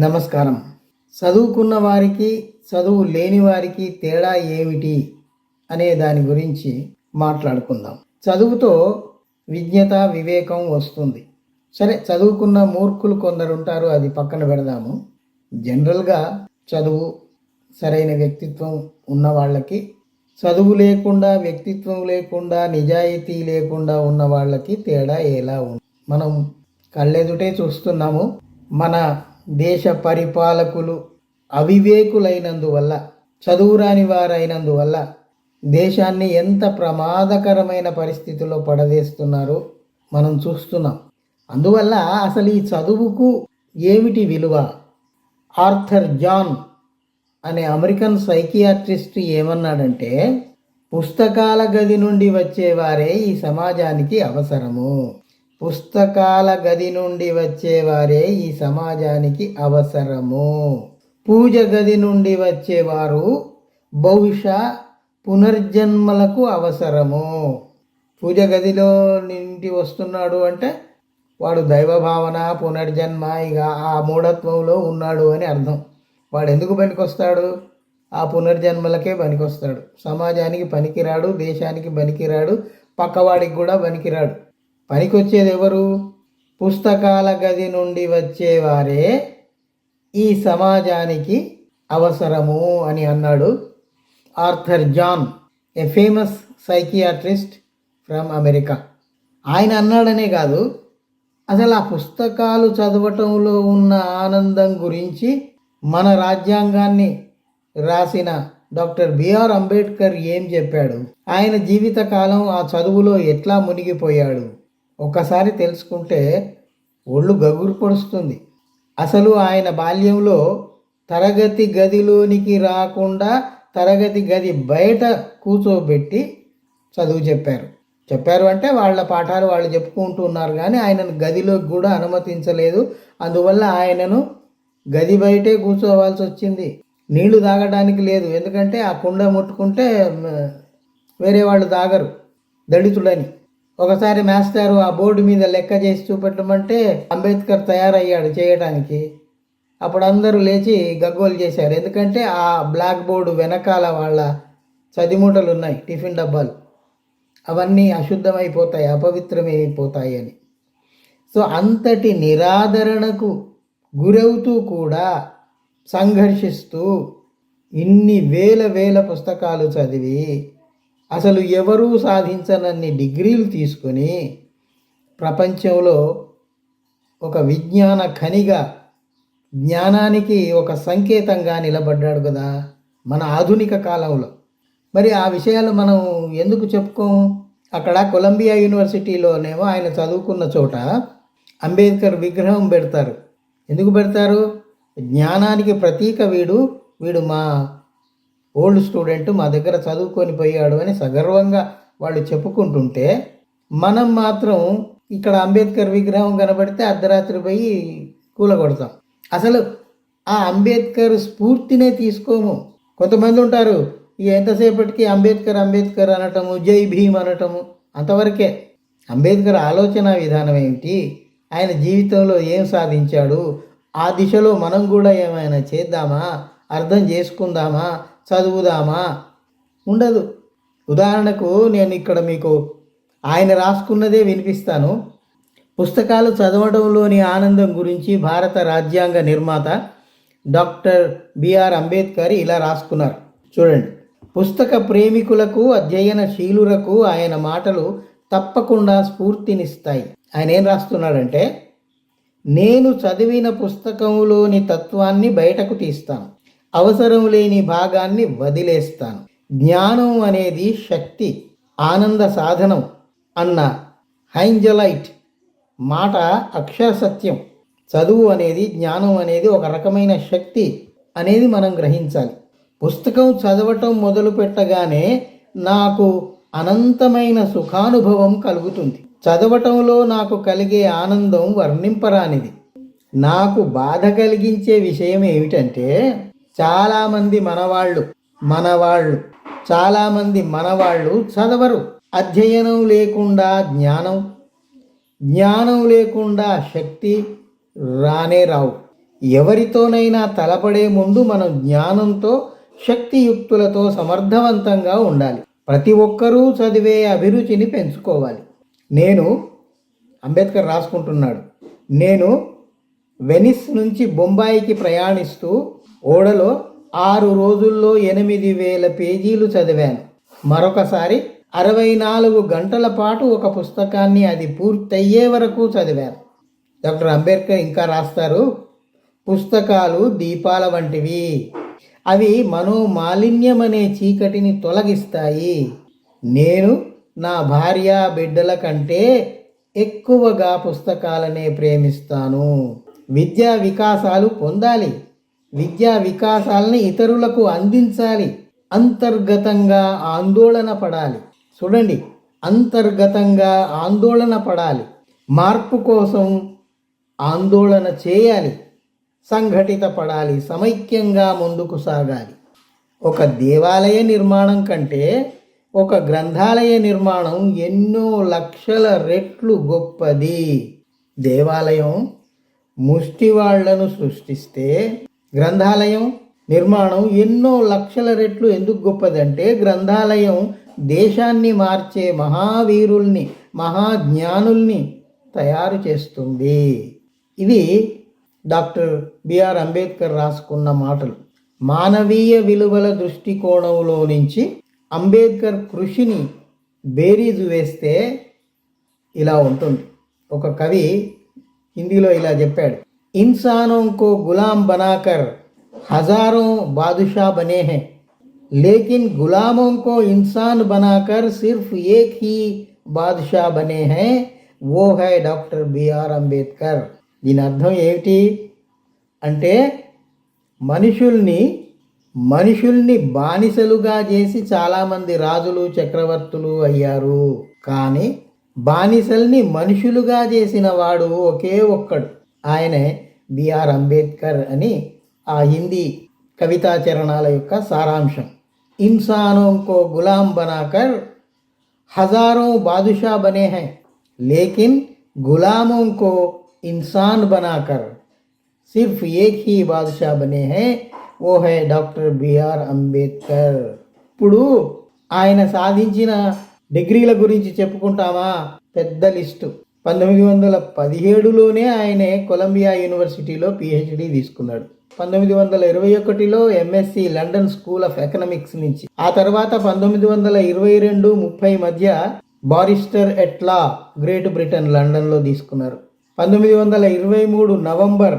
నమస్కారం. చదువుకున్న వారికి చదువు లేని వారికి తేడా ఏమిటి అనే దాని గురించి మాట్లాడుకుందాం. చదువుతో విజ్ఞత వివేకం వస్తుంది. సరే, చదువుకున్న మూర్ఖులు కొందరు ఉంటారు, అది పక్కన పెడదాము. జనరల్గా చదువు సరైన వ్యక్తిత్వం ఉన్న వాళ్ళకి, చదువు లేకుండా వ్యక్తిత్వం లేకుండా నిజాయితీ లేకుండా ఉన్న వాళ్ళకి తేడా ఎలా ఉంది మనం కళ్ళెదుటే చూస్తున్నాము. మన దేశ పరిపాలకులు అవివేకులైనందువల్ల, చదువురాని వారైనందువల్ల దేశాన్ని ఎంత ప్రమాదకరమైన పరిస్థితుల్లో పడవేస్తున్నారో మనం చూస్తున్నాం. అందువల్ల అసలు ఈ చదువుకు ఏమిటి విలువ? ఆర్థర్ జాన్ అనే అమెరికన్ సైకియాట్రిస్ట్ ఏమన్నాడంటే, పుస్తకాల గది నుండి వచ్చేవారే ఈ సమాజానికి అవసరము. పుస్తకాల గది నుండి వచ్చేవారే ఈ సమాజానికి అవసరము. పూజ గది నుండి వచ్చేవారు బహుశా పునర్జన్మలకు అవసరము. పూజ గదిలో నుండి వస్తున్నాడు అంటే వాడు దైవభావన, పునర్జన్మ, ఇక ఆ మూఢత్వంలో ఉన్నాడు అని అర్థం. వాడు ఎందుకు పనికొస్తాడు? ఆ పునర్జన్మలకే పనికొస్తాడు. సమాజానికి పనికిరాడు, దేశానికి పనికిరాడు, పక్కవాడికి కూడా పనికిరాడు. పనికొచ్చేది ఎవరు? పుస్తకాల గది నుండి వచ్చేవారే ఈ సమాజానికి అవసరము అని అన్నాడు Arthur John, a famous psychiatrist from America. ఆయన అన్నాడనే కాదు, అసలు ఆ పుస్తకాలు చదవటంలో ఉన్న ఆనందం గురించి మన రాజ్యాంగాన్ని రాసిన డాక్టర్ బిఆర్ అంబేద్కర్ ఏం చెప్పాడు? ఆయన జీవితకాలం ఆ చదువులో ఎట్లా మునిగిపోయాడు? ఒక్కసారి తెలుసుకుంటే ఒళ్ళు గగురు పొడుస్తుంది. అసలు ఆయన బాల్యంలో తరగతి గదిలోనికి రాకుండా తరగతి గది బయట కూర్చోబెట్టి చదువు చెప్పారు అంటే వాళ్ళ పాఠాలు వాళ్ళు చెప్పుకుంటూ ఉన్నారు, కానీ ఆయనను గదిలోకి కూడా అనుమతించలేదు. అందువల్ల ఆయనను గది బయటే కూర్చోవాల్సి వచ్చింది. నీళ్లు తాగడానికి లేదు, ఎందుకంటే ఆ కుండ ముట్టుకుంటే వేరే వాళ్ళు తాగరు, దళితుడని. ఒకసారి మాస్టారు ఆ బోర్డు మీద లెక్క చేసి చూపెట్టమంటే అంబేద్కర్ తయారయ్యాడు చేయడానికి. అప్పుడు అందరూ లేచి గగ్గోలు చేశారు, ఎందుకంటే ఆ బ్లాక్ బోర్డు వెనకాల వాళ్ళ చదిమూటలు ఉన్నాయి, టిఫిన్ డబ్బాలు, అవన్నీ అశుద్ధమైపోతాయి, అపవిత్రమైపోతాయి అని. సో అంతటి నిరాదరణకు గురవుతూ కూడా సంఘర్షిస్తూ ఇన్ని వేల పుస్తకాలు చదివి అసలు ఎవరూ సాధించనన్ని డిగ్రీలు తీసుకొని ప్రపంచంలో ఒక విజ్ఞాన ఖనిగా, జ్ఞానానికి ఒక సంకేతంగా నిలబడ్డాడు కదా మన ఆధునిక కాలంలో. మరి ఆ విషయాలు మనం ఎందుకు చెప్పుకోము? అక్కడ కొలంబియా యూనివర్సిటీలోనేమో ఆయన చదువుకున్న చోట అంబేద్కర్ విగ్రహం పెడతారు. ఎందుకు పెడతారు? జ్ఞానానికి ప్రతీక వీడు మా ఓల్డ్ స్టూడెంట్, మా దగ్గర చదువుకొని పోయాడు అని సగర్వంగా వాళ్ళు చెప్పుకుంటుంటే, మనం మాత్రం ఇక్కడ అంబేద్కర్ విగ్రహం కనబడితే అర్ధరాత్రి పోయి కూలగొడతాం. అసలు ఆ అంబేద్కర్ స్ఫూర్తినే తీసుకోము. కొంతమంది ఉంటారు, ఇక ఎంతసేపటికి అంబేద్కర్ అనటము, జై భీమ్ అనటము, అంతవరకే. అంబేద్కర్ ఆలోచన విధానం ఏమిటి, ఆయన జీవితంలో ఏం సాధించాడు, ఆ దిశలో మనం కూడా ఏమైనా చేద్దామా, అర్థం చేసుకుందామా, చదువుదామా? ఉండదు. ఉదాహరణకు నేను ఇక్కడ మీకు ఆయన రాసుకున్నదే వినిపిస్తాను. పుస్తకాలు చదవడంలోని ఆనందం గురించి భారత రాజ్యాంగ నిర్మాత డాక్టర్ బిఆర్ అంబేద్కర్ ఇలా రాసుకున్నారు, చూడండి. పుస్తక ప్రేమికులకు, అధ్యయనశీలులకు ఆయన మాటలు తప్పకుండా స్ఫూర్తినిస్తాయి. ఆయన ఏం రాస్తున్నాడంటే, నేను చదివిన పుస్తకంలోని తత్వాన్ని బయటకు తీస్తాను, అవసరం లేని భాగాన్ని వదిలేస్తాను. జ్ఞానం అనేది శక్తి, ఆనంద సాధనం అన్న హైంజలైట్ మాట అక్షర సత్యం. చదువు అనేది, జ్ఞానం అనేది ఒక రకమైన శక్తి అనేది మనం గ్రహించాలి. పుస్తకం చదవటం మొదలు పెట్టగానే నాకు అనంతమైన సుఖానుభవం కలుగుతుంది. చదవటంలో నాకు కలిగే ఆనందం వర్ణింపరానిది. నాకు బాధ కలిగించే విషయం ఏమిటంటే, చాలామంది మనవాళ్ళు చదవరు. అధ్యయనం లేకుండా జ్ఞానం లేకుండా శక్తి రానే రావు. ఎవరితోనైనా తలపడే ముందు మనం జ్ఞానంతో శక్తియుక్తులతో సమర్థవంతంగా ఉండాలి. ప్రతి ఒక్కరూ చదివే అభిరుచిని పెంచుకోవాలి. అంబేద్కర్ రాసుకుంటున్నాడు, నేను వెనిస్ నుంచి బొంబాయికి ప్రయాణిస్తూ ఓడలో 6 రోజుల్లో 8,000 పేజీలు చదివాను. మరొకసారి 64 గంటల పాటు ఒక పుస్తకాన్ని అది పూర్తయ్యే వరకు చదివాను. డాక్టర్ అంబేద్కర్ ఇంకా రాస్తారు, పుస్తకాలు దీపాల వంటివి. అవి మనోమాలిన్యం అనే చీకటిని తొలగిస్తాయి. నేను నా భార్య బిడ్డల కంటే ఎక్కువగా పుస్తకాలనే ప్రేమిస్తాను. విద్యా వికాసాలు పొందాలి. విద్యా వికాసాలని ఇతరులకు అందించాలి. అంతర్గతంగా ఆందోళన పడాలి. చూడండి, అంతర్గతంగా ఆందోళన పడాలి. మార్పు కోసం ఆందోళన చేయాలి. సంఘటిత పడాలి. సమైక్యంగా ముందుకు సాగాలి. ఒక దేవాలయ నిర్మాణం కంటే ఒక గ్రంథాలయ నిర్మాణం ఎన్నో లక్షల రెట్లు గొప్పది. దేవాలయం ముష్టివాళ్లను సృష్టిస్తే గ్రంథాలయం నిర్మాణం ఎన్నో లక్షల రెట్లు ఎందుకు గొప్పదంటే గ్రంథాలయం దేశాన్ని మార్చే మహావీరుల్ని, మహాజ్ఞానుల్ని తయారు చేస్తుంది. ఇవి డాక్టర్ బిఆర్ అంబేద్కర్ రాసుకున్న మాటలు. మానవీయ విలువల దృష్టికోణంలో నుంచి అంబేద్కర్ కృషిని బేరీజు వేస్తే ఇలా ఉంటుంది. ఒక కవి హిందీలో ఇలా చెప్పాడు, ఇన్సానోं को गुलाम बनाकर हजारों बादशाह बने हैं, लेकिन गुलामों को इंसान बनाकर सिर्फ एक ही बादशाह बने हैं, वो है డాక్టర్ బిఆర్ అంబేద్కర్. దీని అర్థం ఏమిటి అంటే మనుషుల్ని బానిసలుగా చేసి చాలామంది రాజులు చక్రవర్తులు అయ్యారు. కానీ బానిసల్ని మనుషులుగా చేసిన వాడు ఒకే ఒక్కడు, ఆయనే బిఆర్ అంబేద్కర్ అని ఆ హిందీ కవితా చరణాల యొక్క సారాంశం. ఇన్సానోं को गुलाम बनाकर हजारों बादशाह बने हैं, लेकिन गुलामों को इंसान बनाकर सिर्फ एक ही बादशाह बने हैं, वो है డాక్టర్ బిఆర్ అంబేద్కర్. ఇప్పుడు ఆయన సాధించిన డిగ్రీల గురించి చెప్పుకుంటామా? పెద్ద లిస్టు. 1917లోనే ఆయనే కొలంబియా యూనివర్సిటీలో పిహెచ్డి తీసుకున్నాడు. 1921లో MSc London school of economics నుంచి. ఆ తర్వాత 1922-30 మధ్య barrister at law great Britain లండన్లో తీసుకున్నారు. 1923 November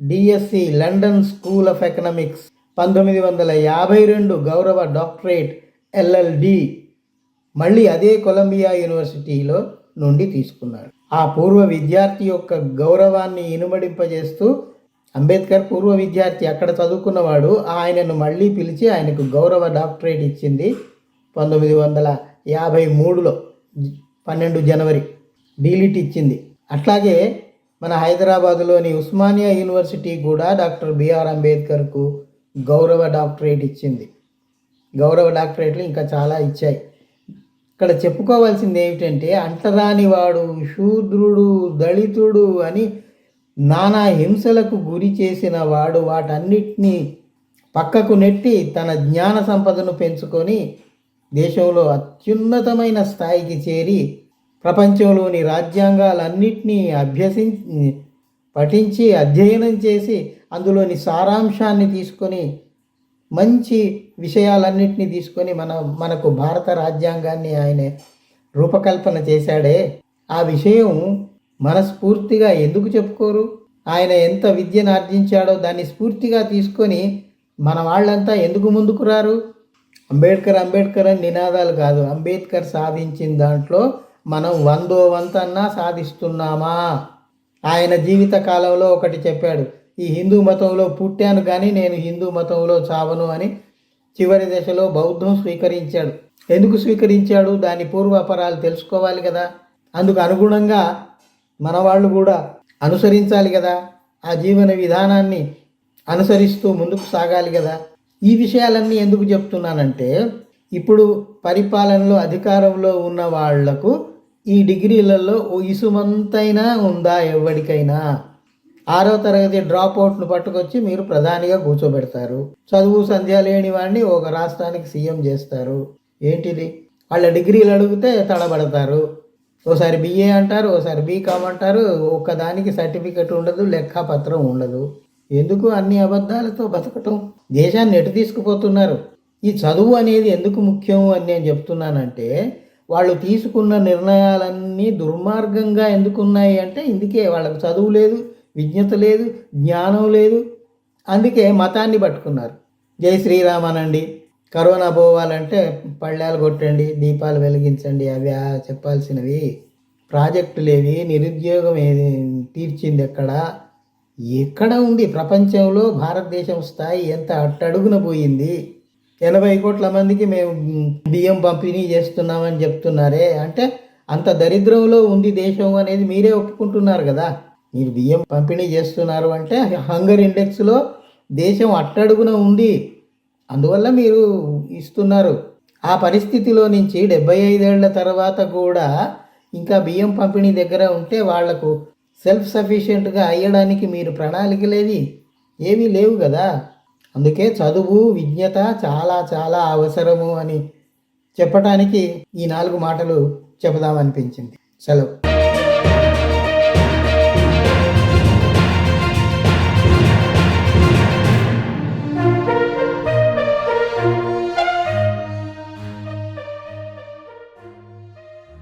DSc London school of economics. 1952 గౌరవ డాక్టరేట్ ఎల్ఎల్డి మళ్ళీ అదే కొలంబియా యూనివర్సిటీలో నుండి తీసుకున్నాడు. ఆ పూర్వ విద్యార్థి యొక్క గౌరవాన్ని ఇనుమడింపజేస్తూ అంబేద్కర్ పూర్వ విద్యార్థి, అక్కడ చదువుకున్నవాడు, ఆయనను మళ్ళీ పిలిచి ఆయనకు గౌరవ డాక్టరేట్ ఇచ్చింది 1953లో 12 జనవరి డీలిట్ ఇచ్చింది. అట్లాగే మన హైదరాబాదులోని ఉస్మానియా యూనివర్సిటీ కూడా డాక్టర్ బిఆర్ అంబేద్కర్కు గౌరవ డాక్టరేట్ ఇచ్చింది. గౌరవ డాక్టరేట్లు ఇంకా చాలా ఇచ్చాయి. ఇక్కడ చెప్పుకోవాల్సింది ఏమిటంటే అంటరానివాడు, శూద్రుడు, దళితుడు అని నానా హింసలకు గురి చేసిన వాడు వాటన్నిటినీ పక్కకు నెట్టి తన జ్ఞాన సంపదను పెంచుకొని దేశంలో అత్యున్నతమైన స్థాయికి చేరి ప్రపంచంలోని రాజ్యాంగాలన్నింటినీ పఠించి అధ్యయనం చేసి అందులోని సారాంశాన్ని తీసుకొని మంచి విషయాలన్నింటినీ తీసుకొని మనకు భారత రాజ్యాంగాన్ని ఆయన రూపకల్పన చేశాడే, ఆ విషయం మనస్ఫూర్తిగా ఎందుకు చెప్పుకోరు? ఆయన ఎంత విద్యను ఆర్జించాడో దాన్ని స్ఫూర్తిగా తీసుకొని మన వాళ్ళంతా ఎందుకు ముందుకు రారు? అంబేద్కర్ అంబేద్కర్ అని నినాదాలు కాదు, అంబేద్కర్ సాధించిన దాంట్లో మనం 100వ వంతన్నా సాధిస్తున్నామా? ఆయన జీవిత కాలంలో ఒకటి చెప్పాడు, ఈ హిందూ మతంలో పుట్టాను కానీ నేను హిందూ మతంలో చావను అని. చివరి దశలో బౌద్ధం స్వీకరించాడు. ఎందుకు స్వీకరించాడు? దాని పూర్వాపరాలు తెలుసుకోవాలి కదా. అందుకు అనుగుణంగా మన వాళ్ళు కూడా అనుసరించాలి కదా. ఆ జీవన విధానాన్ని అనుసరిస్తూ ముందుకు సాగాలి కదా. ఈ విషయాలన్నీ ఎందుకు చెప్తున్నానంటే ఇప్పుడు పరిపాలనలో అధికారంలో ఉన్న వాళ్లకు ఈ డిగ్రీలలో ఇసుమంతైనా ఉందా? ఎవరికైనా 6వ తరగతి డ్రాప్ అవుట్ను పట్టుకొచ్చి మీరు ప్రధానిగా కూర్చోబెడతారు. చదువు సంధ్య లేని వాడిని ఒక రాష్ట్రానికి సీఎం చేస్తారు. ఏంటిది? వాళ్ళ డిగ్రీలు అడిగితే తడబడతారు. ఓసారి BA అంటారు, ఓసారి BCom అంటారు. ఒక్కదానికి సర్టిఫికెట్ ఉండదు, లెక్కపత్రం ఉండదు. ఎందుకు అన్ని అబద్ధాలతో బతకటం? దేశాన్ని ఎటు తీసుకుపోతున్నారు? ఈ చదువు అనేది ఎందుకు ముఖ్యం అని నేను చెప్తున్నానంటే, వాళ్ళు తీసుకున్న నిర్ణయాలన్నీ దుర్మార్గంగా ఎందుకున్నాయి అంటే, ఇందుకే వాళ్ళకు చదువు లేదు, విజ్ఞత లేదు, జ్ఞానం లేదు. అందుకే మతాన్ని పట్టుకున్నారు. జై శ్రీరామ్ అనండి, కరోనా పోవాలంటే పళ్ళాలు కొట్టండి, దీపాలు వెలిగించండి, అవి చెప్పాల్సినవి. ప్రాజెక్టులేవి, నిరుద్యోగం ఏది తీర్చింది ఎక్కడ ఉంది? ప్రపంచంలో భారతదేశం స్థాయి ఎంత అట్టడుగున పోయింది. 80 కోట్ల మందికి మేము బియ్యం పంపిణీ చేస్తున్నామని చెప్తున్నారే, అంటే అంత దరిద్రంలో ఉంది దేశం అనేది మీరే ఒప్పుకుంటున్నారు కదా. మీరు బియ్యం పంపిణీ చేస్తున్నారు అంటే హంగర్ ఇండెక్స్లో దేశం అట్టడుగున ఉంది, అందువల్ల మీరు ఇస్తున్నారు. ఆ పరిస్థితిలో నుంచి 75 ఏళ్ల తర్వాత కూడా ఇంకా బియ్యం పంపిణీ దగ్గర ఉంటే వాళ్లకు సెల్ఫ్ సఫిషియెంట్గా అయ్యడానికి మీరు ప్రణాళికలేవి ఏమీ లేవు కదా. అందుకే చదువు, విజ్ఞత చాలా చాలా అవసరము అని చెప్పటానికి ఈ 4 మాటలు చెబుదామనిపించింది. సెలవు.